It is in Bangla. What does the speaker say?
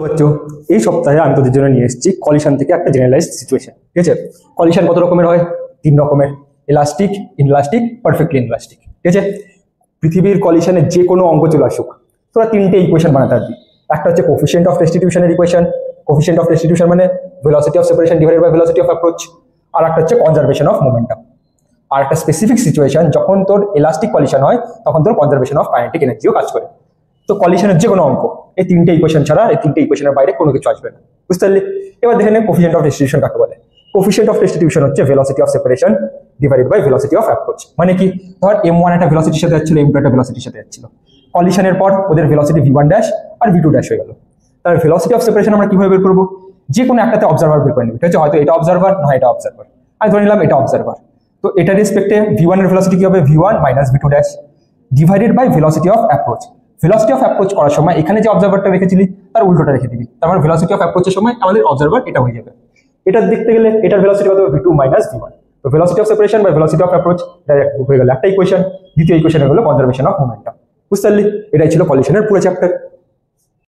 বাচ্চো এই সপ্তাহে আমি তোদের জন্য নিয়ে এসেছি কলিশন থেকে একটা জেনারেলাইজড সিচুয়েশন। ঠিক আছে, কলিশন কত রকমের হয়? 3 রকমের, ইলাস্টিক, ইনলাস্টিক, পারফেক্টলি ইনলাস্টিক। ঠিক আছে, পৃথিবীর কলিশনে যে কোনো অঙ্ক চলে আসুক, তোরা 3টে ইকুয়েশন বানাতে পারবি। একটা হচ্ছে কোফিশিয়েন্ট অফ রেস্টিটিউশনের ইকুয়েশন, কোফিশিয়েন্ট অফ রেস্টিটিউশন মানে velocity of separation divided by velocity of approach. আর একটা হচ্ছে কনজারভেশন অফ মোমেন্টাম। আর একটা স্পেসিফিক সিচুয়েশন, যখন তোর ইলাস্টিক কলিশন হয় তখন তোর কনজারভেশন অফ কাইনেটিক এনার্জিও কাজ করে। তো কলিশনের যে কোনো অঙ্ক এই 3টে ইকুয়েশন ছাড়া, এই 3টে ইকুয়েশনের বাইরে কোনো কিছু আসবে না, বুঝতে পারলি? এবার দেখে নে কোফিশিয়েন্ট অফ রেস্টিটিউশন কাকে বলে। কোফিশিয়েন্ট অফ রেস্টিটিউশন হচ্ছে velocity of separation divided by velocity of approach. মানে কি, ধর m1 একটা ভেলোসিটির সাথে যাচ্ছিল, m2 একটা ভেলোসিটির সাথে যাচ্ছিল, কলিশনের পর ওদের ভেলোসিটি v1 ড্যাশ আর v2 ড্যাশ হয়ে গেল। তার ভেলোসিটি অফ সেপারেশন আমরা কিভাবে বের করবো? যে কোনো একটাতে অবজারভার বের করে নেবে। ঠিক আছে, হয়তো এটা অবজারভার, না এটা অবজারভার, আমি ধরে নিলাম এটা অবজারভার। তো এটার রেসপেক্টে v1 এর ভেলোসিটি কি হবে? v1 minus v2 dash divided by velocity of approach. Velocity of approach করার সময় এখানে যে অবজারভারটা রেখেছিলি তার উল্টোটা রেখে দিবি, তার মানে ভেলোসিটি অফ অ্যাপ্রোচের সময় আমাদের অবজারভার এটা হয়ে যাবে। এটা দেখতে গেলে এটার ভেলোসিটি কত হবে? v2 minus v1। তো velocity of separation by velocity of approach direct হয়ে গেল একটা ইকুয়েশন। দ্বিতীয় ইকুয়েশন হলো কনজারভেশন অফ মোমেন্টাম। বুঝতে পারলি? এটাই ছিল কলিশনের পুরো চ্যাপ্টার।